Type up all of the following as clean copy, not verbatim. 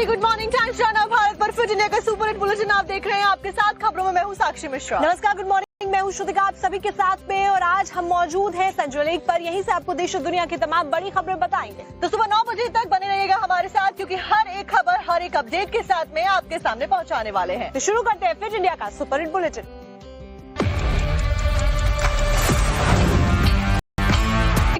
Very good morning times जाना भारत पर fit India का सुपर हिट बुलेटिन आप देख रहे हैं। आपके साथ खबरों में मैं हूं साक्षी मिश्रा। नमस्कार, गुड मॉर्निंग, मैं हूं श्रुतिका आप सभी के साथ में और आज हम मौजूद हैं संजय लेक पर। यहीं से आपको देश और दुनिया की तमाम बड़ी खबरें बताएंगे। तो सुबह 9 बजे तक बने रहिएगा हमारे साथ, क्योंकि हर एक खबर हर एक अपडेट के साथ में आपके सामने पहुंचाने वाले हैं। तो शुरू करते हैं फिट इंडिया का सुपर हिट बुलेटिन।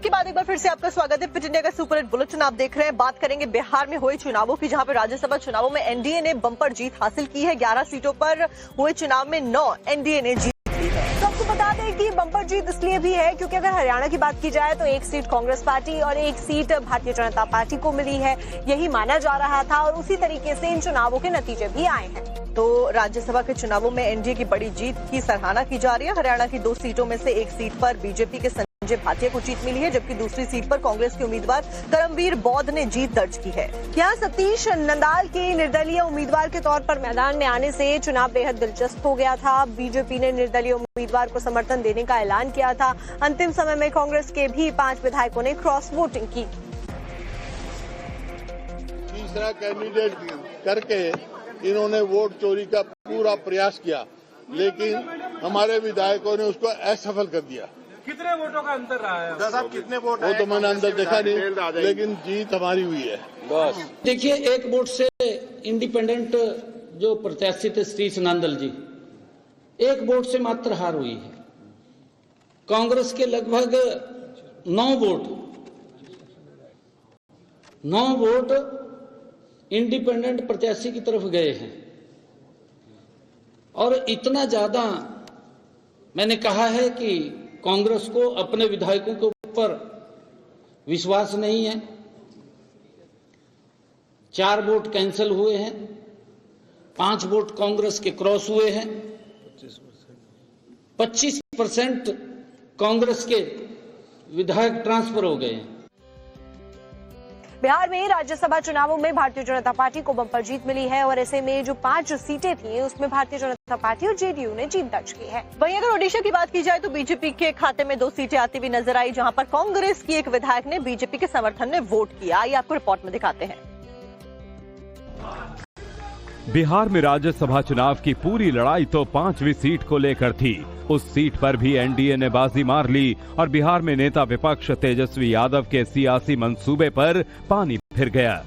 के बाद एक बार फिर से आपका स्वागत है फिट इंडिया का सुपर हिट बुलेटिन आप देख रहे हैं। बात करेंगे बिहार में हुए चुनावों की, जहां पर राज्यसभा चुनावों में एनडीए ने बम्पर जीत हासिल की है। 11 सीटों पर हुए चुनाव में 9 एनडीए ने जीत ली है। तो आपको बता दें कि बम्पर जीत इसलिए भी है क्योंकि अगर हरियाणा की बात की जाए तो एक सीट कांग्रेस पार्टी और एक सीट भारतीय जनता पार्टी को मिली है। यही माना जा रहा था और उसी तरीके से इन चुनावों के नतीजे भी आए हैं। तो राज्यसभा के चुनावों में एनडीए की बड़ी जीत की सराहना की जा रही है। हरियाणा की 2 सीटों में से एक सीट पर बीजेपी के संजय भाटिया को जीत मिली है, जबकि दूसरी सीट पर कांग्रेस के उम्मीदवार करमवीर बौद्ध ने जीत दर्ज की है। यहाँ सतीश नंदाल के निर्दलीय उम्मीदवार के तौर पर मैदान में आने से चुनाव बेहद दिलचस्प हो गया था। बीजेपी ने निर्दलीय उम्मीदवार को समर्थन देने का ऐलान किया था। अंतिम समय में कांग्रेस के भी 5 विधायकों ने क्रॉस वोटिंग की। तीसरा कैंडिडेट करके इन्होंने वोट चोरी का पूरा प्रयास किया, लेकिन हमारे विधायकों ने उसको असफल कर दिया। कितने वोटों का अंतर रहा है? साहब कितने वोट? वो तो मैंने अंदर देखा नहीं, लेकिन जीत हमारी हुई है। बस देखिए, एक वोट से इंडिपेंडेंट जो प्रत्याशी थे सतीश नंदल जी, एक वोट से मात्र हार हुई है। कांग्रेस के लगभग 9 वोट इंडिपेंडेंट प्रत्याशी की तरफ गए हैं। और इतना ज्यादा मैंने कहा है कि कांग्रेस को अपने विधायकों के ऊपर विश्वास नहीं है। 4 वोट कैंसिल हुए हैं, 5 वोट कांग्रेस के क्रॉस हुए हैं, 25% कांग्रेस के विधायक ट्रांसफर हो गए हैं। बिहार में राज्यसभा चुनावों में भारतीय जनता पार्टी को बम्पर जीत मिली है और ऐसे में जो 5 सीटें थी उसमें भारतीय जनता पार्टी और जेडीयू ने जीत दर्ज की है। वहीं अगर ओडिशा की बात की जाए तो बीजेपी के खाते में 2 सीटें आती हुई नजर आई, जहां पर कांग्रेस की एक विधायक ने बीजेपी के समर्थन में वोट किया। आइए आपको रिपोर्ट में दिखाते हैं। बिहार में राज्यसभा चुनाव की पूरी लड़ाई तो 5वीं सीट को लेकर थी। उस सीट पर भी एनडीए ने बाजी मार ली और बिहार में नेता विपक्ष तेजस्वी यादव के सियासी मंसूबे पर पानी फिर गया।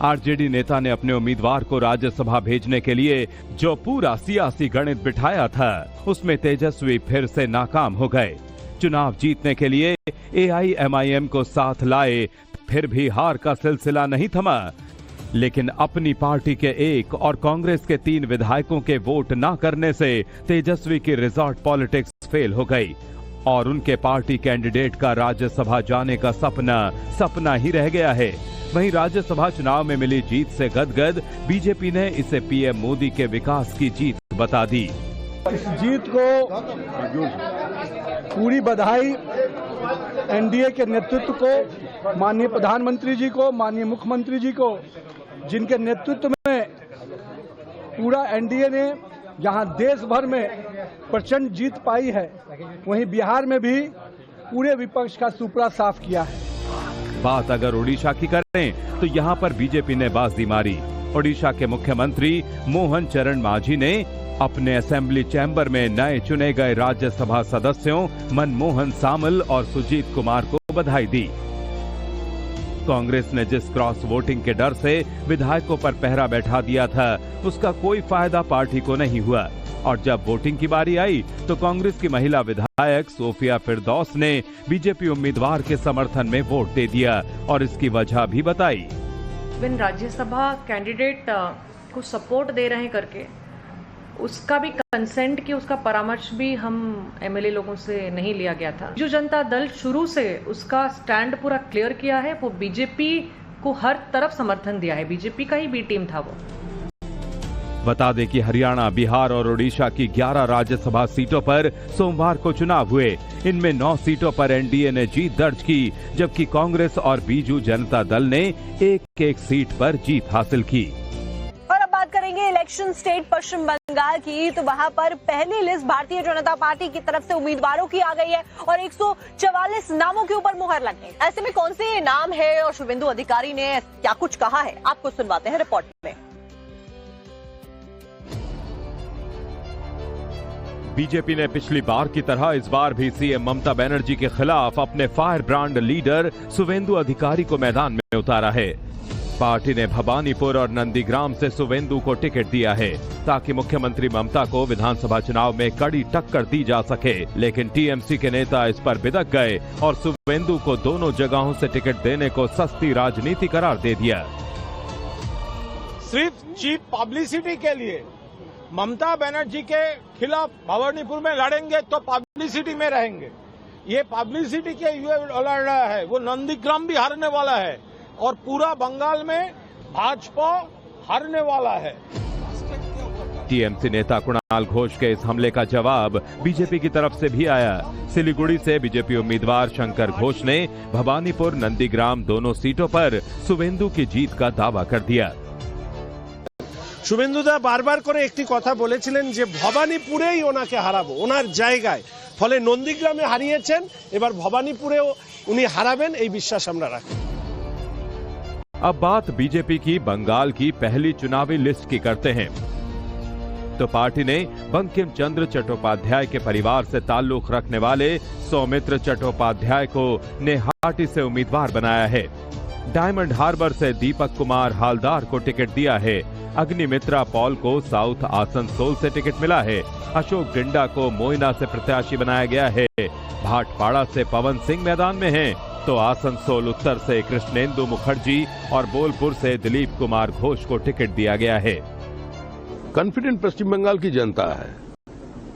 आरजेडी नेता ने अपने उम्मीदवार को राज्यसभा भेजने के लिए जो पूरा सियासी गणित बिठाया था, उसमें तेजस्वी फिर से नाकाम हो गए। चुनाव जीतने के लिए एआईएमआईएम को साथ लाए, फिर भी हार का सिलसिला नहीं थमा। लेकिन अपनी पार्टी के 1 और कांग्रेस के 3 विधायकों के वोट ना करने से तेजस्वी की रिजॉर्ट पॉलिटिक्स फेल हो गई और उनके पार्टी कैंडिडेट का राज्यसभा जाने का सपना ही रह गया है। वहीं राज्यसभा चुनाव में मिली जीत से गदगद बीजेपी ने इसे पीएम मोदी के विकास की जीत बता दी। इस जीत को पूरी बधाई एनडीए के नेतृत्व को, माननीय प्रधानमंत्री जी को, माननीय मुख्यमंत्री जी को, जिनके नेतृत्व में पूरा एनडीए ने जहां देश भर में प्रचंड जीत पाई है, वहीं बिहार में भी पूरे विपक्ष का सुपड़ा साफ किया है। बात अगर ओडिशा की करें तो यहां पर बीजेपी ने बाजी मारी। ओडिशा के मुख्यमंत्री मोहन चरण मांझी ने अपने असेंबली चैम्बर में नए चुने गए राज्यसभा सदस्यों मनमोहन सामल और सुजीत कुमार को बधाई दी। कांग्रेस ने जिस क्रॉस वोटिंग के डर से विधायकों पर पहरा बैठा दिया था, उसका कोई फायदा पार्टी को नहीं हुआ और जब वोटिंग की बारी आई तो कांग्रेस की महिला विधायक सोफिया फिरदौस ने बीजेपी उम्मीदवार के समर्थन में वोट दे दिया और इसकी वजह भी बताई। राज्यसभा कैंडिडेट को सपोर्ट दे रहे हैं करके उसका भी कंसेंट की, उसका परामर्श भी हम एमएलए लोगों से नहीं लिया गया था। जो जनता दल शुरू से उसका स्टैंड पूरा क्लियर किया है, वो बीजेपी को हर तरफ समर्थन दिया है। बीजेपी का ही बी टीम था वो। बता दें कि हरियाणा, बिहार और ओडिशा की 11 राज्यसभा सीटों पर सोमवार को चुनाव हुए। इनमें 9 सीटों पर एनडीए ने जीत दर्ज की, जबकि कांग्रेस और बीजू जनता दल ने एक-एक सीट पर जीत हासिल की। और अब बात करेंगे इलेक्शन इलेक्शन स्टेट पश्चिम बंगाल की, तो वहां पर पहली लिस्ट भारतीय जनता पार्टी की तरफ से उम्मीदवारों की आ गई है और 144 नामों के ऊपर मुहर लग गई। ऐसे में कौन से नाम है और शुभेंदु अधिकारी ने क्या कुछ कहा है, आपको सुनवाते हैं रिपोर्ट में। बीजेपी ने पिछली बार की तरह इस बार भी सीएम ममता बनर्जी के खिलाफ अपने फायर ब्रांड लीडर शुभेंदु अधिकारी को मैदान में उतारा है। पार्टी ने भवानीपुर और नंदीग्राम से शुभेंदु को टिकट दिया है ताकि मुख्यमंत्री ममता को विधानसभा चुनाव में कड़ी टक्कर दी जा सके, लेकिन टीएमसी के नेता इस पर बिदक गए और शुभेंदु को दोनों जगहों से टिकट देने को सस्ती राजनीति करार दे दिया। सिर्फ चीप पब्लिसिटी के लिए ममता बनर्जी के खिलाफ भवानीपुर में लड़ेंगे तो पब्लिसिटी में रहेंगे। ये पब्लिसिटी के लिए लड़ रहा है, वो नंदीग्राम भी हारने वाला है और पूरा बंगाल में भाजपा हारने वाला है। टीएमसी नेता कुणाल घोष के इस हमले का जवाब बीजेपी की तरफ से भी आया। सिलीगुड़ी से बीजेपी उम्मीदवार शंकर घोष ने भवानीपुर नंदीग्राम दोनों सीटों पर शुभेंदु की जीत का दावा कर दिया। শুভেন্দুদা বারবার করে একটি কথা বলেছিলেন যে ভবানীপুরেই ওনাকে হারাবো, ওনার জায়গায়। ফলে নন্দীগ্রামে হারিয়েছেন, এবার ভবানীপুরেও উনি হারাবেন এই বিশ্বাস আমরা রাখি। अब बात बीजेपी की बंगाल की पहली चुनावी लिस्ट की करते हैं तो पार्टी ने बंकिम चंद्र चट्टोपाध्याय के परिवार से ताल्लुक रखने वाले सौमित्र चट्टोपाध्याय को नेहाटी से उम्मीदवार बनाया है। डायमंड हार्बर से दीपक कुमार हालदार को टिकट दिया है। अग्निमित्रा पॉल को साउथ आसनसोल से टिकट मिला है। अशोक डिंडा को मोइना से प्रत्याशी बनाया गया है। भाटपाड़ा से पवन सिंह मैदान में हैं, तो आसनसोल उत्तर से कृष्णेंदु मुखर्जी और बोलपुर से दिलीप कुमार घोष को टिकट दिया गया है। कॉन्फिडेंट पश्चिम बंगाल की जनता है।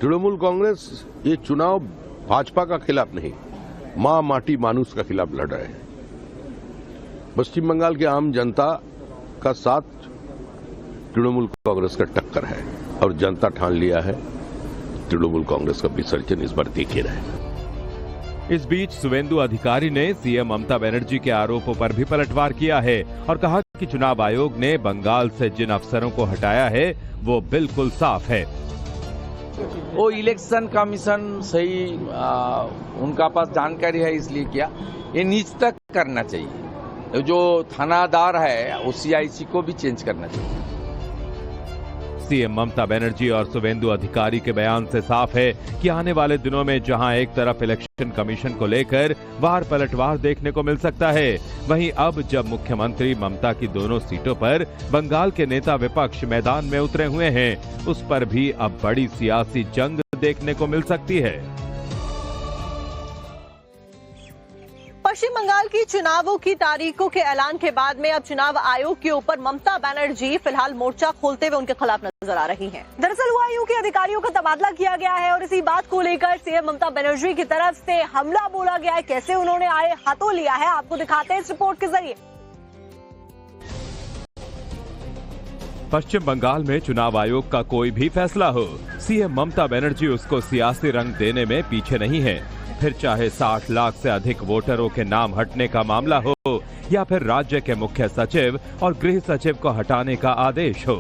तृणमूल कांग्रेस ये चुनाव भाजपा का खिलाफ नहीं, मां माटी मानुस का खिलाफ लड़ रहे हैं। पश्चिम बंगाल की आम जनता का साथ तृणमूल कांग्रेस का टक्कर है और जनता ठान लिया है तृणमूल कांग्रेस का विसर्जन इस बार देख ही रहे। इस बीच शुभेंदु अधिकारी ने सीएम ममता बनर्जी के आरोपों पर भी पलटवार किया है और कहा कि चुनाव आयोग ने बंगाल से जिन अफसरों को हटाया है वो बिल्कुल साफ है। वो इलेक्शन कमीशन सही उनका पास जानकारी है इसलिए किया, ये नीच तक करना चाहिए। जो थानादार है वो सीआईसी को भी चेंज करना चाहिए। सीएम ममता बनर्जी और शुभेंदु अधिकारी के बयान से साफ है कि आने वाले दिनों में जहां एक तरफ इलेक्शन कमीशन को लेकर वार पलटवार देखने को मिल सकता है, वहीं अब जब मुख्यमंत्री ममता की दोनों सीटों पर बंगाल के नेता विपक्ष मैदान में उतरे हुए हैं, उस पर भी अब बड़ी सियासी जंग देखने को मिल सकती है। पश्चिम बंगाल की चुनावों की तारीखों के ऐलान के बाद में अब चुनाव आयोग के ऊपर ममता बनर्जी फिलहाल मोर्चा खोलते हुए उनके खिलाफ नजर आ रही हैं। दरअसल आयोग के अधिकारियों का तबादला किया गया है और इसी बात को लेकर सीएम ममता बनर्जी की तरफ से हमला बोला गया है। कैसे उन्होंने आए हाथों लिया है आपको दिखाते हैं इस रिपोर्ट के जरिए। पश्चिम बंगाल में चुनाव आयोग का कोई भी फैसला हो, सीएम ममता बनर्जी उसको सियासी रंग देने में पीछे नहीं है। फिर चाहे 60 लाख से अधिक वोटरों के नाम हटने का मामला हो या फिर राज्य के मुख्य सचिव और गृह सचिव को हटाने का आदेश हो,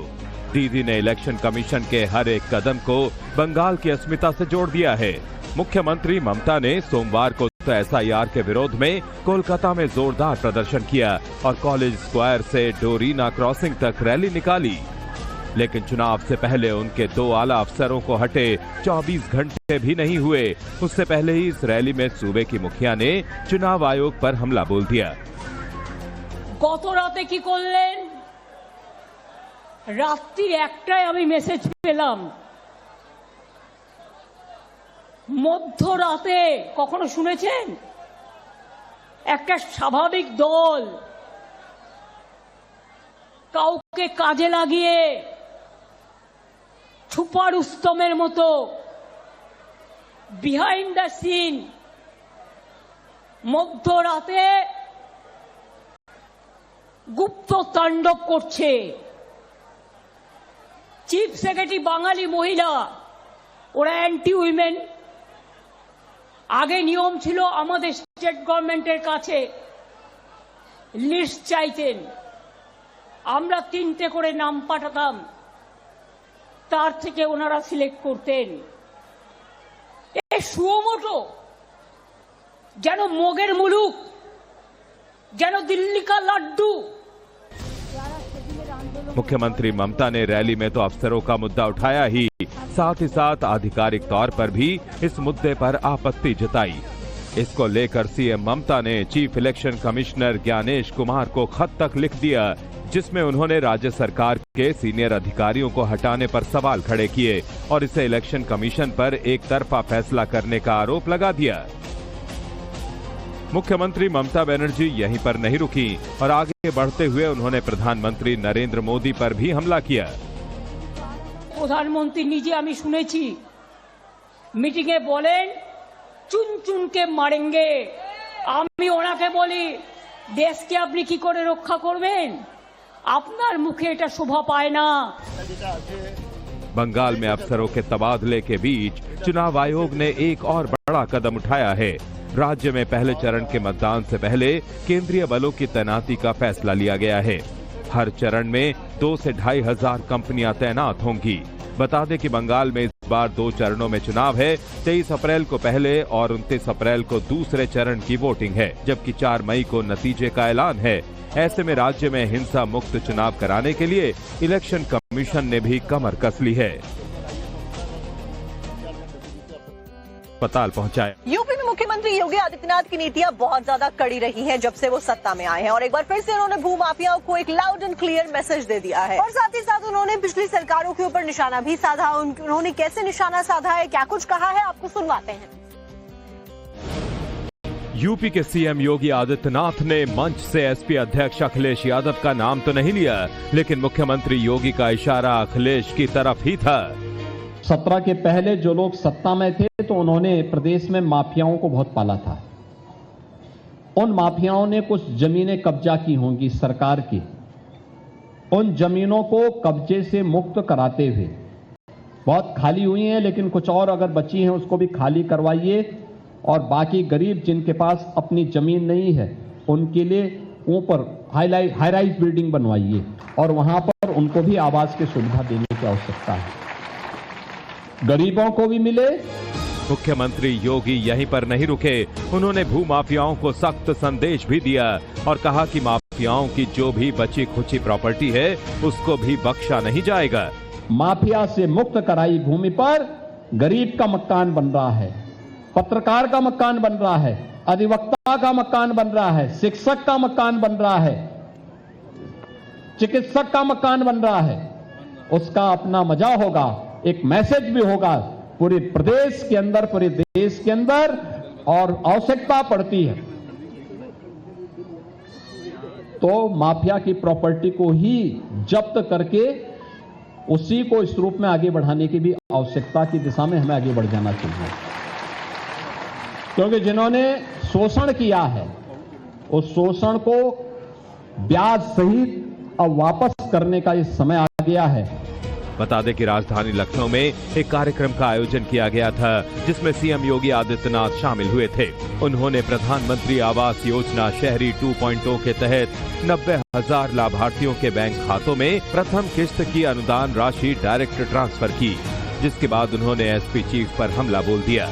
दीदी ने इलेक्शन कमीशन के हर एक कदम को बंगाल की अस्मिता से जोड़ दिया है। मुख्यमंत्री ममता ने सोमवार को तो एसआईआर के विरोध में कोलकाता में जोरदार प्रदर्शन किया और कॉलेज स्क्वायर से डोरीना क्रॉसिंग तक रैली निकाली, लेकिन चुनाव से पहले उनके 2 आला अफसरों को हटे 24 घंटे भी नहीं हुए, उससे पहले ही इस रैली में सूबे की मुखिया ने चुनाव आयोग पर हमला बोल दिया। गत राते की করলেন, রাত্রির 1টায় আমি মেসেজ পেলাম, মধ্যরাতে কখনো শুনেছেন একটা স্বাভাবিক দল কাউকে কাজে লাগিয়ে छुपा रुस्तमेर मतो बिहाइंड द सीन मध्यराते गुप्त तांडव करछे। चीफ सेक्रेटरी बांगाली महिला, ओरा एंटी उइमेन। आगे नियम छिलो आमादेर स्टेट गवर्नमेंटेर काछे लिस्ट चाइतेन, आमरा 3টে করে नाम पाठाताम। তার থেকে ওনারা সিলেক্ট করতেন। এই সুমোটো যেন মগের মুলুক, যেন দিল্লি का लड्डू। मुख्यमंत्री ममता ने रैली में तो अफसरों का मुद्दा उठाया ही, साथ ही साथ आधिकारिक तौर पर भी इस मुद्दे पर आपत्ति जताई। इसको लेकर सीएम ममता ने chief election commissioner Gyanesh Kumar को खत तक लिख दिया, जिसमें उन्होंने राज्य सरकार के सीनियर अधिकारियों को हटाने पर सवाल खड़े किए और इसे इलेक्शन कमीशन पर एक तरफा फैसला करने का आरोप लगा दिया। मुख्यमंत्री ममता बनर्जी यहीं पर नहीं रुकी और आगे बढ़ते हुए उन्होंने प्रधानमंत्री नरेंद्र मोदी पर भी हमला किया। প্রধানমন্ত্রী নিজে আমি শুনেছি মিটিংয়ে বলেন চুন চুনকে মারেঙ্গে। আমি ওনাকে বলি দেশকে আপনি কি করে রক্ষা করবেন? আপনার মুখে এটা শোভা পায় না। बंगाल में अफसरों के तबादले के बीच चुनाव आयोग ने एक और बड़ा कदम उठाया है। राज्य में पहले चरण के मतदान से पहले केंद्रीय बलों की तैनाती का फैसला लिया गया है। हर चरण में 2 से 2,500 कंपनियां तैनात होंगी। बता दें कि बंगाल में इस बार 2 चरणों में चुनाव है। 23 अप्रैल को पहले और 29 अप्रैल को दूसरे चरण की वोटिंग है, जबकि 4 मई को नतीजे का ऐलान है। ऐसे में राज्य में हिंसा मुक्त चुनाव कराने के लिए इलेक्शन कमीशन ने भी कमर कस ली है। अस्पताल पहुंचाया। यूपी में मुख्यमंत्री योगी आदित्यनाथ की नीतियां बहुत ज्यादा कड़ी रही हैं जब से वो सत्ता में आए हैं, और एक बार फिर से उन्होंने भूमाफियाओं को एक लाउड एंड क्लियर मैसेज दे दिया है। और साथ ही साथ उन्होंने पिछली सरकारों के ऊपर निशाना भी साधा। उन्होंने कैसे निशाना साधा है, क्या कुछ कहा है, आपको सुनवाते हैं। यूपी के सीएम योगी आदित्यनाथ ने मंच से एसपी अध्यक्ष अखिलेश यादव का नाम तो नहीं लिया, लेकिन मुख्यमंत्री योगी का इशारा अखिलेश की तरफ ही था। 17 के पहले जो लोग सत्ता में थे तो उन्होंने प्रदेश में माफियाओं को बहुत पाला था। उन माफियाओं ने कुछ जमीनें कब्जा की होंगी सरकार की। उन जमीनों को कब्जे से मुक्त कराते हुए, बहुत खाली हुई हैं लेकिन कुछ और अगर बची हैं उसको भी खाली करवाइए, और बाकी गरीब जिनके पास अपनी जमीन नहीं है उनके लिए ऊपर हाई राइज बिल्डिंग बनवाइए और वहां पर उनको भी आवास की सुविधा देने की आवश्यकता है, गरीबों को भी मिले। मुख्यमंत्री योगी यहीं पर नहीं रुके। उन्होंने भूमाफियाओं को सख्त संदेश भी दिया और कहा कि माफियाओं की जो भी बची खुची प्रॉपर्टी है उसको भी बख्शा नहीं जाएगा। माफिया से मुक्त कराई भूमि पर गरीब का मकान बन रहा है, पत्रकार का मकान बन रहा है, अधिवक्ता का मकान बन रहा है, शिक्षक का मकान बन रहा है, चिकित्सक का मकान बन रहा है। उसका अपना मजा होगा, एक मैसेज भी होगा पूरे प्रदेश के अंदर, पूरे देश के अंदर, और आवश्यकता पड़ती है तो माफिया की प्रॉपर्टी को ही जब्त करके उसी को इस रूप में आगे बढ़ाने की भी आवश्यकता की दिशा में हमें आगे बढ़ जाना चाहिए, क्योंकि जिन्होंने शोषण किया है उस शोषण को ब्याज सहित अब वापस करने का इस समय आ गया है। बता दें कि राजधानी लखनऊ में एक कार्यक्रम का आयोजन किया गया था जिसमें सीएम योगी आदित्यनाथ शामिल हुए थे। उन्होंने प्रधानमंत्री आवास योजना शहरी 2.0 के तहत 90,000 लाभार्थियों के बैंक खातों में प्रथम किस्त की अनुदान राशि डायरेक्ट ट्रांसफर की, जिसके बाद उन्होंने एसपी चीफ पर हमला बोल दिया।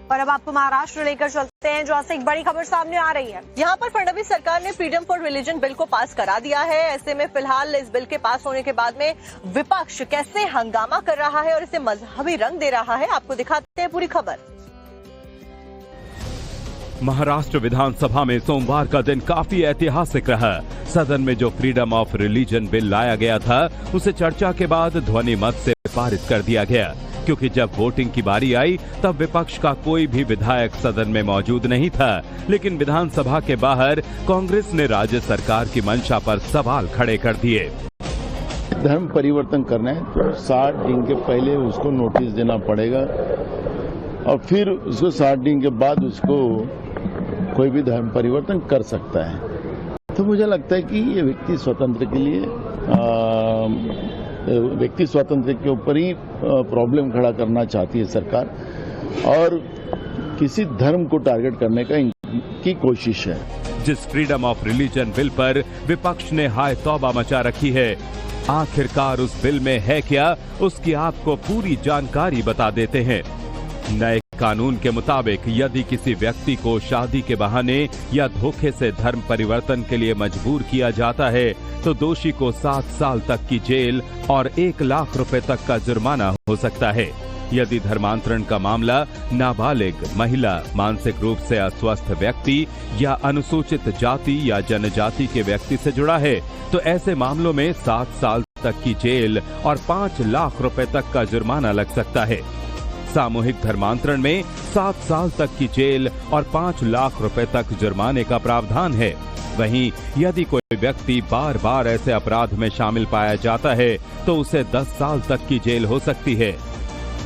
और अब आपको महाराष्ट्र लेकर चलते हैं, जहां से एक बड़ी खबर सामने आ रही है। यहाँ पर फडणवीस सरकार ने फ्रीडम फॉर रिलीजन बिल को पास करा दिया है। ऐसे में फिलहाल इस बिल के पास होने के बाद में विपक्ष कैसे हंगामा कर रहा है और इसे मजहबी रंग दे रहा है, आपको दिखाते हैं पूरी खबर। महाराष्ट्र विधानसभा में सोमवार का दिन काफी ऐतिहासिक रहा। सदन में जो फ्रीडम ऑफ रिलीजन बिल लाया गया था उसे चर्चा के बाद ध्वनि मत से पारित कर दिया गया, क्योंकि जब वोटिंग की बारी आई तब विपक्ष का कोई भी विधायक सदन में मौजूद नहीं था। लेकिन विधानसभा के बाहर कांग्रेस ने राज्य सरकार की मंशा पर सवाल खड़े कर दिए। धर्म परिवर्तन करना है तो 60 दिन के पहले उसको नोटिस देना पड़ेगा और फिर उसको 60 दिन के बाद उसको कोई भी धर्म परिवर्तन कर सकता है। तो मुझे लगता है कि ये व्यक्ति स्वतंत्र के लिए व्यक्ति स्वातंत्र के ऊपर ही प्रॉब्लम खड़ा करना चाहती है सरकार और किसी धर्म को टारगेट करने का इनकी कोशिश है। जिस फ्रीडम ऑफ रिलीजन बिल पर विपक्ष ने हाय तौबा मचा रखी है। आखिरकार उस बिल में है क्या, उसकी आपको पूरी जानकारी बता देते हैं। नए कानून के मुताबिक यदि किसी व्यक्ति को शादी के बहाने या धोखे से धर्म परिवर्तन के लिए मजबूर किया जाता है तो दोषी को 7 साल तक की जेल और 1 लाख रुपए तक का जुर्माना हो सकता है। यदि धर्मांतरण का मामला नाबालिग, महिला, मानसिक रूप से अस्वस्थ व्यक्ति या अनुसूचित जाति या जनजाति के व्यक्ति से जुड़ा है तो ऐसे मामलों में 7 साल तक की जेल और 5 लाख रुपए तक का जुर्माना लग सकता है। सामूहिक धर्मांतरण में 7 साल तक की जेल और 5 लाख रुपए तक जुर्माने का प्रावधान है। वहीं यदि कोई व्यक्ति बार बार ऐसे अपराध में शामिल पाया जाता है तो उसे 10 साल तक की जेल हो सकती है।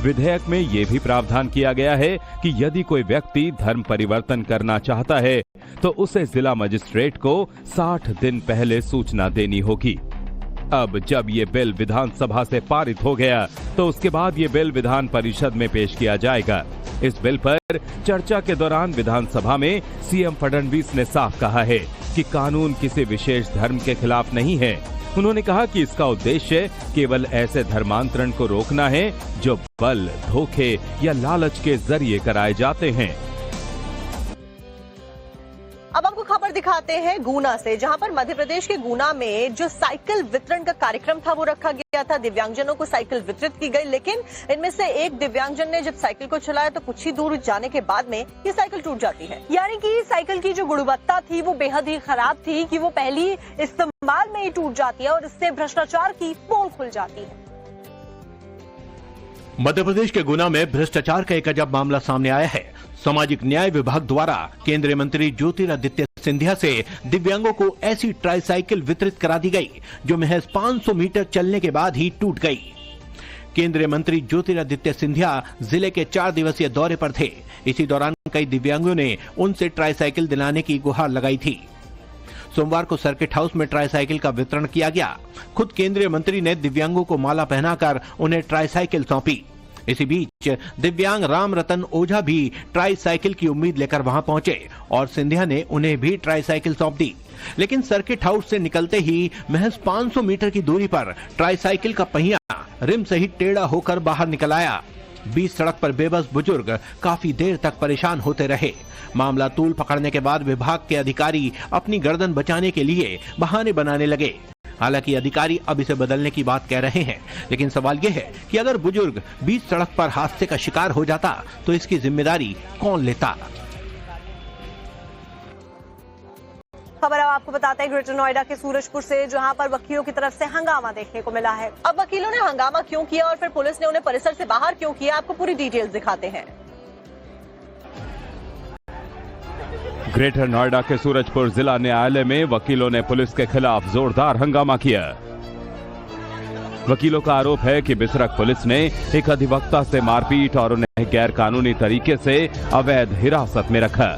विधेयक में ये भी प्रावधान किया गया है कि यदि कोई व्यक्ति धर्म परिवर्तन करना चाहता है तो उसे जिला मजिस्ट्रेट को 60 दिन पहले सूचना देनी होगी। अब जब ये बिल विधानसभा से पारित हो गया तो उसके बाद ये बिल विधान परिषद में पेश किया जाएगा। इस बिल पर चर्चा के दौरान विधानसभा में सीएम फडणवीस ने साफ कहा है कि कानून किसी विशेष धर्म के खिलाफ नहीं है। उन्होंने कहा कि इसका उद्देश्य केवल ऐसे धर्मांतरण को रोकना है जो बल, धोखे या लालच के जरिए कराए जाते हैं। अब आपको खबर दिखाते हैं गुना से, जहां पर मध्य प्रदेश के गुना में जो साइकिल वितरण का कार्यक्रम था वो रखा गया था। दिव्यांगजनों को साइकिल वितरित की गई, लेकिन इनमें से एक दिव्यांगजन ने जब साइकिल को चलाया तो कुछ ही दूर जाने के बाद में ये साइकिल टूट जाती है। यानी कि साइकिल की जो गुणवत्ता थी वो बेहद ही खराब थी कि वो पहली इस्तेमाल में ही टूट जाती है और इससे भ्रष्टाचार की पोल खुल जाती है। मध्य प्रदेश के गुना में भ्रष्टाचार का एक अजब मामला सामने आया है। सामाजिक न्याय विभाग द्वारा केंद्रीय मंत्री ज्योतिरादित्य सिंधिया से दिव्यांगों को ऐसी ट्राईसाइकिल वितरित करा दी गई जो महज 500 मीटर चलने के बाद ही टूट गई। केंद्रीय मंत्री ज्योतिरादित्य सिंधिया जिले के 4 दिवसीय दौरे पर थे। इसी दौरान कई दिव्यांगों ने उनसे ट्राईसाइकिल दिलाने की गुहार लगाई थी। सोमवार को सर्किट हाउस में ट्राईसाइकिल का वितरण किया गया। खुद केंद्रीय मंत्री ने दिव्यांगों को माला पहनाकर उन्हें ट्राईसाइकिल सौंपी। इसी बीच दिव्यांग राम रतन ओझा भी ट्राईसाइकिल की उम्मीद लेकर वहां पहुंचे और सिंधिया ने उन्हें भी ट्राईसाइकिल सौंप दी। लेकिन सर्किट हाउस से निकलते ही महज 500 मीटर की दूरी पर ट्राईसाइकिल का पहिया रिम से ही टेढ़ा होकर बाहर निकल आया। बीच सड़क पर बेबस बुजुर्ग काफी देर तक परेशान होते रहे। मामला तूल पकड़ने के बाद विभाग के अधिकारी अपनी गर्दन बचाने के लिए बहाने बनाने लगे। हालांकि अधिकारी अब इसे बदलने की बात कह रहे हैं, लेकिन सवाल यह है कि अगर बुजुर्ग बीच सड़क पर हादसे का शिकार हो जाता तो इसकी जिम्मेदारी कौन लेता। खबर अब आपको बताते हैं ग्रेटर नोएडा के सूरजपुर से, जहां पर वकीलों की तरफ से हंगामा देखने को मिला है। अब वकीलों ने हंगामा क्यों किया और फिर पुलिस ने उन्हें परिसर से बाहर क्यों किया, आपको पूरी डिटेल्स दिखाते हैं। ग्रेटर नोएडा के सूरजपुर जिला न्यायालय में वकीलों ने पुलिस के खिलाफ जोरदार हंगामा किया। वकीलों का आरोप है कि बिसरख पुलिस ने एक अधिवक्ता से मारपीट और उन्हें गैर कानूनी तरीके से अवैध हिरासत में रखा।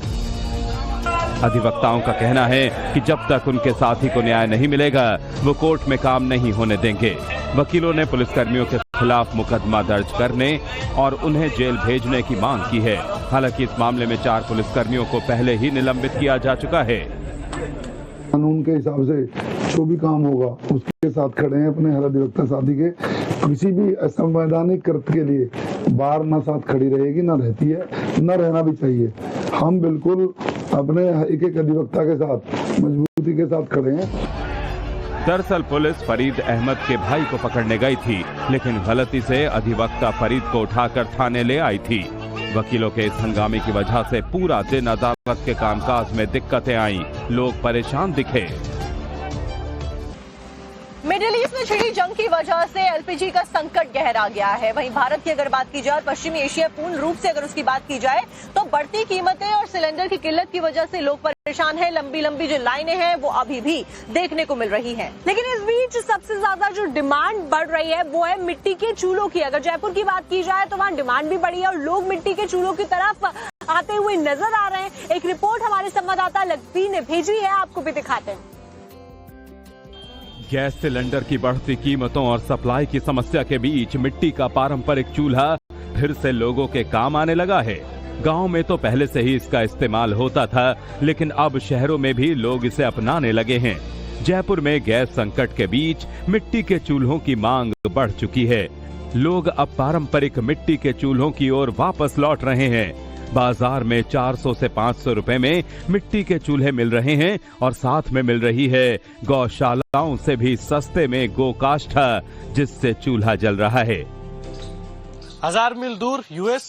अधिवक्ताओं का कहना है कि जब तक उनके साथी को न्याय नहीं मिलेगा वो कोर्ट में काम नहीं होने देंगे। वकीलों ने पुलिसकर्मियों के खिलाफ मुकदमा दर्ज करने और उन्हें जेल भेजने की मांग की है। हालांकि इस मामले में 4 पुलिसकर्मियों को पहले ही निलंबित किया जा चुका है। कानून के हिसाब से जो भी काम होगा उसके साथ खड़े हैं। अपने हर अधिवक्ता साथी के किसी भी असंवैधानिक कृत्य के लिए बार ना साथ खड़ी रहेगी, ना रहती है, ना रहना भी चाहिए। हम बिल्कुल अपने एक अधिवक्ता के साथ मजबूती के साथ खड़े हैं। दरअसल पुलिस फरीद अहमद के भाई को पकड़ने गई थी, लेकिन गलती से अधिवक्ता फरीद को उठाकर थाने ले आई थी। वकीलों के इस हंगामे की वजह से पूरा दिन अदालत के कामकाज में दिक्कतें आईं, लोग परेशान दिखे। मिडिल ईस्ट में छिड़ी जंग की वजह से एलपीजी का संकट गहरा गया है। वहीं भारत की अगर बात की जाए और पश्चिमी एशिया पूर्ण रूप से अगर उसकी बात की जाए तो बढ़ती कीमतें और सिलेंडर की किल्लत की वजह से लोग परेशान हैं। लंबी लंबी जो लाइनें हैं वो अभी भी देखने को मिल रही हैं। लेकिन इस बीच सबसे ज्यादा जो डिमांड बढ़ रही है वो है मिट्टी के चूल्हों की। अगर जयपुर की बात की जाए तो वहाँ डिमांड भी बढ़ी है और लोग मिट्टी के चूल्हों की तरफ आते हुए नजर आ रहे हैं। एक रिपोर्ट हमारे संवाददाता लक्ष्मी ने भेजी है, आपको भी दिखाते हैं। गैस सिलेंडर की बढ़ती कीमतों और सप्लाई की समस्या के बीच मिट्टी का पारंपरिक चूल्हा फिर से लोगों के काम आने लगा है। गांव में तो पहले से ही इसका इस्तेमाल होता था, लेकिन अब शहरों में भी लोग इसे अपनाने लगे हैं। जयपुर में गैस संकट के बीच मिट्टी के चूल्हों की मांग बढ़ चुकी है। लोग अब पारंपरिक मिट्टी के चूल्हों की ओर वापस लौट रहे हैं। बाजार में 400 से 500 रुपए में मिट्टी के चूल्हे मिल रहे हैं और साथ में मिल रही है गौशालाओं से भी सस्ते में गोकाष्ठा, जिससे चूल्हा जल रहा है। 1000 मील दूर यूएस,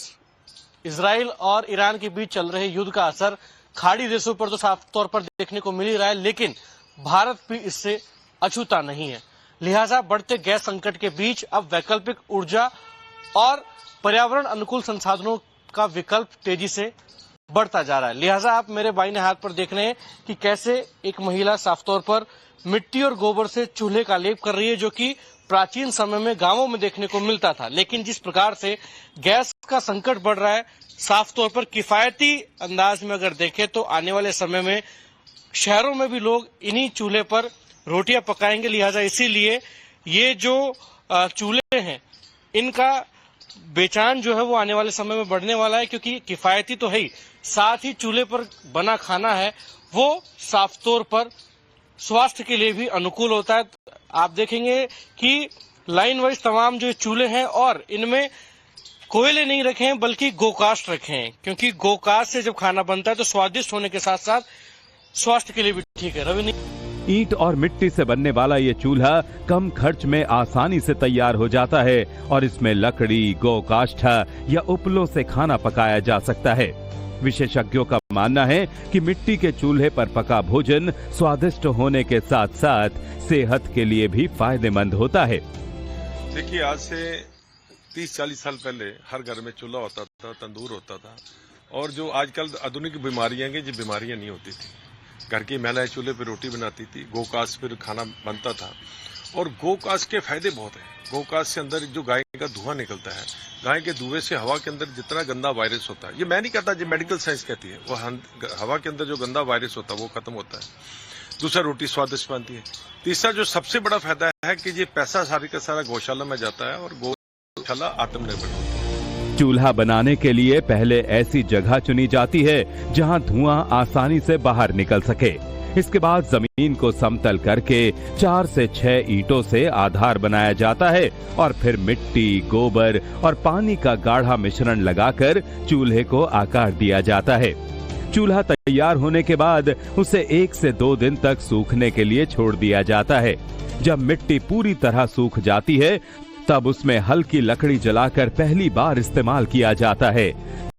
इजराइल और ईरान के बीच चल रहे युद्ध का असर खाड़ी देशों पर तो साफ तौर पर देखने को मिल ही रहा है, लेकिन भारत भी इससे अछूता नहीं है। लिहाजा बढ़ते गैस संकट के बीच अब वैकल्पिक ऊर्जा और पर्यावरण अनुकूल संसाधनों का विकल्प तेजी से बढ़ता जा रहा है। लिहाजा आप मेरे बाईं हाथ पर देख रहे हैं कि कैसे एक महिला साफ तौर पर मिट्टी और गोबर से चूल्हे का लेप कर रही है, जो कि प्राचीन समय में गांवों में देखने को मिलता था। लेकिन जिस प्रकार से गैस का संकट बढ़ रहा है, साफ तौर पर किफायती अंदाज में अगर देखें तो आने वाले समय में शहरों में भी लोग इन्हीं चूल्हे पर रोटियां पकाएंगे। लिहाजा इसीलिए ये जो चूल्हे हैं, इनका बेचान जो है वो आने वाले समय में बढ़ने वाला है, क्योंकि किफायती तो है ही, साथ ही चूल्हे पर बना खाना है वो साफ तौर पर स्वास्थ्य के लिए भी अनुकूल होता है। आप देखेंगे कि लाइन वाइज तमाम जो चूल्हे हैं और इनमें कोयले नहीं रखे हैं बल्कि गोकाष्ठ रखे हैं, क्योंकि गोकाष्ठ से जब खाना बनता है तो स्वादिष्ट होने के साथ साथ स्वास्थ्य के लिए भी ठीक है। रवि, ईंट और मिट्टी से बनने वाला ये चूल्हा कम खर्च में आसानी से तैयार हो जाता है और इसमें लकड़ी, गोकाष्ठा या उपलों से खाना पकाया जा सकता है। विशेषज्ञों का मानना है कि मिट्टी के चूल्हे पर पका भोजन स्वादिष्ट होने के साथ साथ सेहत के लिए भी फायदेमंद होता है। देखिए, आज से 30-40 साल पहले हर घर में चूल्हा होता था, तंदूर होता था, और जो आजकल आधुनिक बीमारियां हैं, ये बीमारियां नहीं होती थी। घर की महिलाएं चूल्हे पर रोटी बनाती थी, गोकाष्ठ पर खाना बनता था, और गोकाष्ठ के फायदे बहुत हैं। गोकाष्ठ से अंदर जो गाय का धुआं निकलता है, गाय के धुएं से हवा के अंदर जितना गंदा वायरस होता है, ये मैं नहीं कहता, ये मेडिकल साइंस कहती है, वो हवा के अंदर जो गंदा वायरस होता है वो खत्म होता है। दूसरा, रोटी स्वादिष्ट बनती है। तीसरा जो सबसे बड़ा फायदा है कि ये पैसा सारी का सारा गौशाला में जाता है और गौशाला आत्मनिर्भर होती है। चूल्हा बनाने के लिए पहले ऐसी जगह चुनी जाती है जहां धुआं आसानी से बाहर निकल सके। इसके बाद जमीन को समतल करके 4 से 6 ईंटों से आधार बनाया जाता है और फिर मिट्टी, गोबर और पानी का गाढ़ा मिश्रण लगाकर चूल्हे को आकार दिया जाता है। चूल्हा तैयार होने के बाद उसे 1 से 2 दिन तक सूखने के लिए छोड़ दिया जाता है। जब मिट्टी पूरी तरह सूख जाती है तब उसमें हल्की लकड़ी जलाकर पहली बार इस्तेमाल किया जाता है।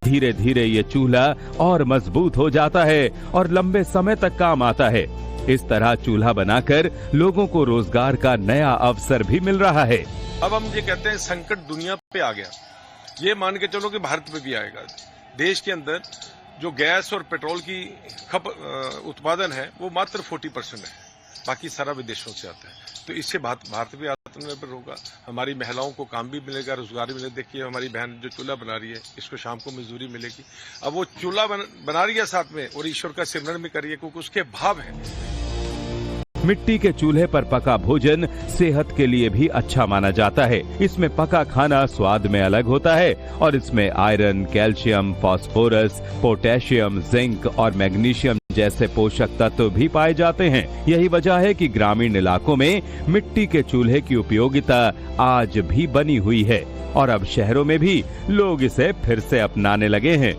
धीरे धीरे ये चूल्हा और मजबूत हो जाता है और लंबे समय तक काम आता है। इस तरह चूल्हा बनाकर लोगों को रोजगार का नया अवसर भी मिल रहा है। अब हम ये कहते हैं संकट दुनिया पे आ गया, ये मान के चलो कि भारत में भी आएगा। देश के अंदर जो गैस और पेट्रोल की उत्पादन है वो मात्र 40% है, बाकी सारा विदेशों से आता है। तो इससे भारत भी आत्मनिर्भर होगा, हमारी महिलाओं को काम भी मिलेगा, रोजगार भी मिलेगा। देखिए, हमारी बहन जो चूल्हा बना रही है, इसको शाम को मजदूरी मिलेगी। अब वो चूल्हा बना रही है साथ में और ईश्वर का सिमरन भी करिए, क्योंकि उसके भाव है। मिट्टी के चूल्हे पर पका भोजन सेहत के लिए भी अच्छा माना जाता है। इसमें पका खाना स्वाद में अलग होता है और इसमें iron, calcium, phosphorus, potassium, zinc और मैग्नीशियम जैसे पोषक तत्व भी पाए जाते हैं। यही वजह है कि ग्रामीण इलाकों में मिट्टी के चूल्हे की उपयोगिता आज भी बनी हुई है और अब शहरों में भी लोग इसे फिर से अपनाने लगे हैं।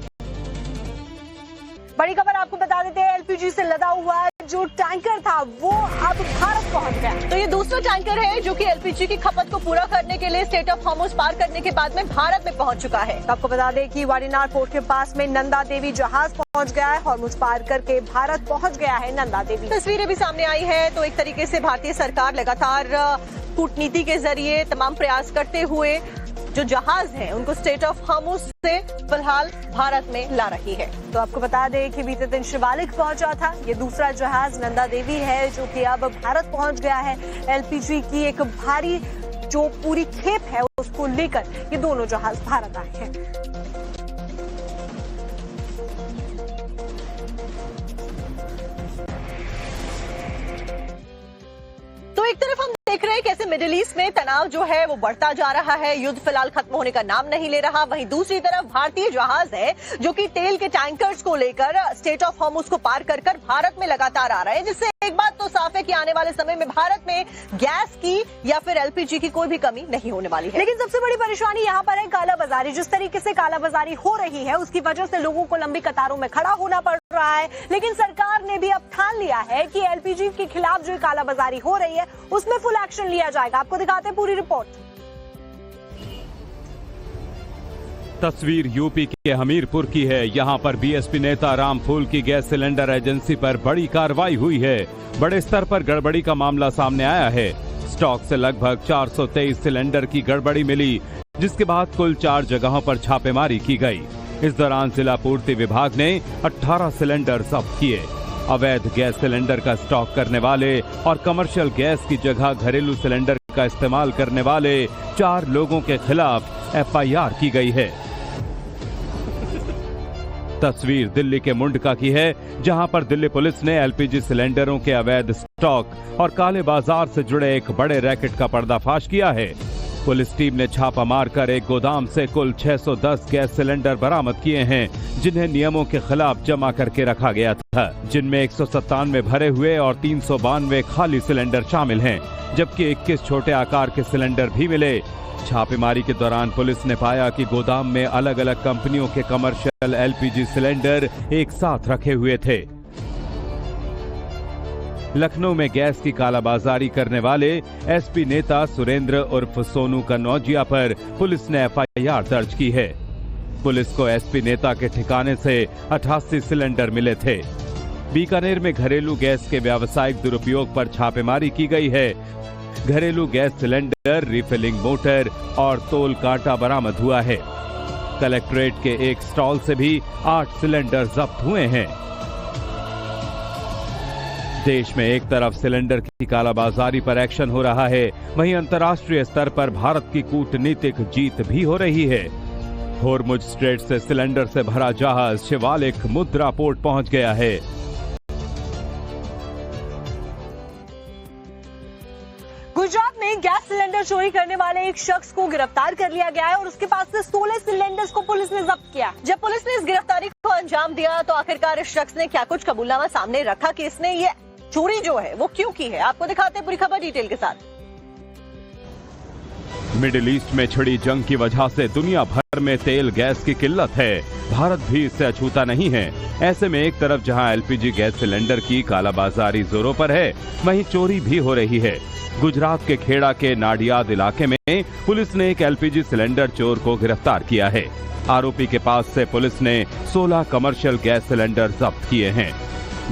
बड़ी खबर आपको बता देते हैं, एलपीजी से लदा हुआ जो टैंकर था वो अब भारत पहुंच गया। तो ये दूसरा टैंकर है जो कि एलपीजी की खपत को पूरा करने के लिए स्टेट ऑफ हॉर्मुज पार करने के बाद में भारत में पहुंच चुका है। तो आपको बता दें कि वाडीनार पोर्ट के पास में नंदा देवी जहाज पहुंच गया है। हॉर्मुज पार करके भारत पहुंच गया है नंदा देवी। तस्वीरें भी सामने आई है। तो एक तरीके से भारतीय सरकार लगातार कूटनीति के जरिए तमाम प्रयास करते हुए जो जहाज हैं उनको स्टेट ऑफ हॉर्मुज से फिलहाल भारत में ला रही है। तो आपको बता दें कि बीते दिन शिवालिक पहुंचा था ये दूसरा जहाज नंदा देवी है, जो कि अब भारत पहुंच गया है। एलपीजी की एक भारी जो पूरी खेप है उसको लेकर ये दोनों जहाज भारत आए हैं। तो एक तरफ हम देख रहे हैं कैसे मिडिल ईस्ट में तनाव जो है वो बढ़ता जा रहा है, युद्ध फिलहाल खत्म होने का नाम नहीं ले रहा। वहीं दूसरी तरफ भारतीय जहाज है जो कि तेल के टैंकर्स को लेकर स्टेट ऑफ हॉर्मुज को पार कर भारत में लगातार आ रहा है, जिससे एक बात तो साफ है कि आने वाले समय में भारत में गैस की या फिर एलपीजी की कोई भी कमी नहीं होने वाली है। लेकिन सबसे बड़ी परेशानी यहाँ पर है कालाबाजारी। जिस तरीके से कालाबाजारी हो रही है उसकी वजह से लोगों को लंबी कतारों में खड़ा होना पड़ रहा है। लेकिन सरकार ने भी अब ठान लिया है कि एलपीजी के खिलाफ जो कालाबाजारी हो रही है उसमें फुल एक्शन लिया जाएगा। आपको दिखाते हैं पूरी रिपोर्ट। तस्वीर यूपी के हमीरपुर की है। यहाँ पर बीएसपी नेता रामफूल की गैस सिलेंडर एजेंसी पर बड़ी कार्रवाई हुई है। बड़े स्तर पर गड़बड़ी का मामला सामने आया है। स्टॉक से लगभग 423 सिलेंडर की गड़बड़ी मिली, जिसके बाद कुल 4 जगहों पर छापेमारी की गई। इस दौरान जिला पूर्ति विभाग ने 18 सिलेंडर जब्त किए। अवैध गैस सिलेंडर का स्टॉक करने वाले और कमर्शियल गैस की जगह घरेलू सिलेंडर का इस्तेमाल करने वाले 4 लोगों के खिलाफ एफआईआर की गई है। तस्वीर दिल्ली के मुंडका की है, जहां पर दिल्ली पुलिस ने एलपीजी सिलेंडरों के अवैध स्टॉक और काले बाजार से जुड़े एक बड़े रैकेट का पर्दाफाश किया है। पुलिस टीम ने छापा मारकर एक गोदाम से कुल 610 गैस सिलेंडर बरामद किए हैं, जिन्हें नियमों के खिलाफ जमा करके रखा गया था, जिनमें 197 भरे हुए और 392 खाली सिलेंडर शामिल हैं, जबकि 21 छोटे आकार के सिलेंडर भी मिले। छापेमारी के दौरान पुलिस ने पाया कि गोदाम में अलग अलग कंपनियों के कमर्शियल एलपीजी सिलेंडर एक साथ रखे हुए थे। लखनऊ में गैस की कालाबाजारी करने वाले एसपी नेता सुरेंद्र उर्फ सोनू कन्नौजिया पर पुलिस ने एफआईआर दर्ज की है। पुलिस को एसपी नेता के ठिकाने से 88 सिलेंडर मिले थे। बीकानेर में घरेलू गैस के व्यावसायिक दुरुपयोग पर छापेमारी की गई है। घरेलू गैस सिलेंडर, रिफिलिंग मोटर और तोल कांटा बरामद हुआ है। कलेक्ट्रेट के एक स्टॉल से भी 8 सिलेंडर जब्त हुए हैं। देश में एक तरफ सिलेंडर की कालाबाजारी पर एक्शन हो रहा है, वहीं अंतर्राष्ट्रीय स्तर पर भारत की कूटनीतिक जीत भी हो रही है। होर्मुज स्ट्रेट से सिलेंडर से भरा जहाज शिवालिक मुद्रा पोर्ट पहुंच गया है। गुजरात में गैस सिलेंडर चोरी करने वाले एक शख्स को गिरफ्तार कर लिया गया है और उसके पास से 16 सिलेंडर्स को पुलिस ने जब्त किया। जब पुलिस ने इस गिरफ्तारी को अंजाम दिया तो आखिरकार इस शख्स ने क्या कुछ कबूलनामा सामने रखा कि इसने ये चोरी जो है वो क्यों की है। आपको दिखाते हैं पूरी खबर डिटेल के साथ। मिडिल ईस्ट में छिड़ी जंग की वजह से दुनिया भर में तेल गैस की किल्लत है। भारत भी इससे अछूता नहीं है। ऐसे में एक तरफ जहां एलपीजी गैस सिलेंडर की कालाबाजारी जोरों पर है, वहीं चोरी भी हो रही है। गुजरात के खेड़ा के नाडियाद इलाके में पुलिस ने एक एलपीजी सिलेंडर चोर को गिरफ्तार किया है। आरोपी के पास से पुलिस ने 16 कमर्शियल गैस सिलेंडर जब्त किए हैं।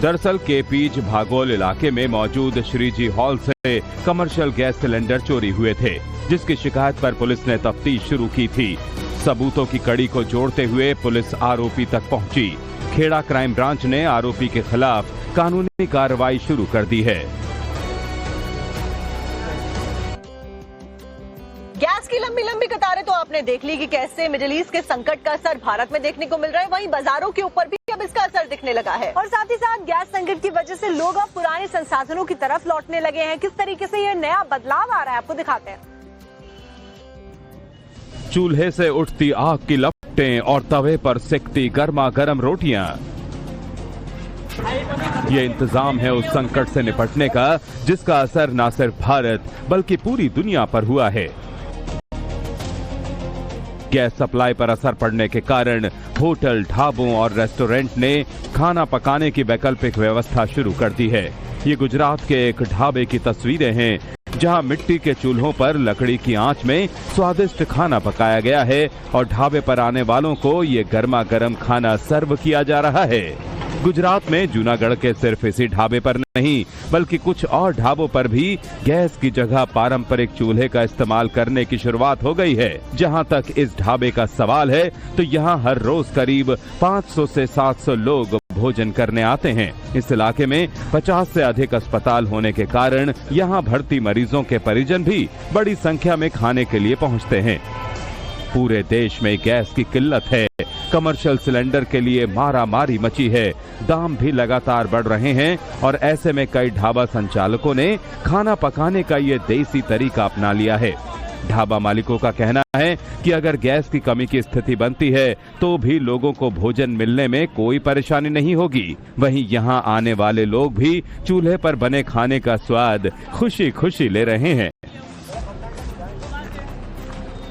दरअसल केपीज भागोल इलाके में मौजूद श्रीजी हॉल से कमर्शियल गैस सिलेंडर चोरी हुए थे, जिसकी शिकायत पर पुलिस ने तफ्तीश शुरू की थी। सबूतों की कड़ी को जोड़ते हुए पुलिस आरोपी तक पहुंची। खेड़ा क्राइम ब्रांच ने आरोपी के खिलाफ कानूनी कार्रवाई शुरू कर दी है। गैस की लंबी लंबी कतारें तो आपने देख ली कि कैसे मिडिल ईस्ट के संकट का असर भारत में देखने को मिल रहा है, वहीं बाजारों के ऊपर भी अब इसका असर दिखने लगा है। और साथ ही साथ गैस संकट की वजह से लोग अब पुराने संसाधनों की तरफ लौटने लगे हैं। किस तरीके से ये नया बदलाव आ रहा है आपको दिखाते हैं। चूल्हे से उठती आग की लपटें और तवे पर सिकती गर्मा गर्म रोटियां। ये इंतजाम है उस संकट से निपटने का जिसका असर न सिर्फ भारत बल्कि पूरी दुनिया पर हुआ है। गैस सप्लाई पर असर पड़ने के कारण होटल, ढाबों और रेस्टोरेंट ने खाना पकाने की वैकल्पिक व्यवस्था शुरू कर दी है। ये गुजरात के एक ढाबे की तस्वीरें हैं, जहां मिट्टी के चूल्हों पर लकड़ी की आंच में स्वादिष्ट खाना पकाया गया है और ढाबे पर आने वालों को ये गर्मा गर्म खाना सर्व किया जा रहा है। गुजरात में जूनागढ़ के सिर्फ इसी ढाबे पर नहीं बल्कि कुछ और ढाबों पर भी गैस की जगह पारंपरिक चूल्हे का इस्तेमाल करने की शुरुआत हो गई है। जहां तक इस ढाबे का सवाल है तो यहां हर रोज करीब 500 से 700 लोग भोजन करने आते हैं। इस इलाके में 50 से अधिक अस्पताल होने के कारण यहां भर्ती मरीजों के परिजन भी बड़ी संख्या में खाने के लिए पहुंचते हैं। पूरे देश में गैस की किल्लत है। कमर्शियल सिलेंडर के लिए मारामारी मची है। दाम भी लगातार बढ़ रहे हैं और ऐसे में कई ढाबा संचालकों ने खाना पकाने का ये देसी तरीका अपना लिया है। ढाबा मालिकों का कहना है कि अगर गैस की कमी की स्थिति बनती है तो भी लोगों को भोजन मिलने में कोई परेशानी नहीं होगी। वहीं यहां आने वाले लोग भी चूल्हे पर बने खाने का स्वाद खुशी खुशी ले रहे हैं।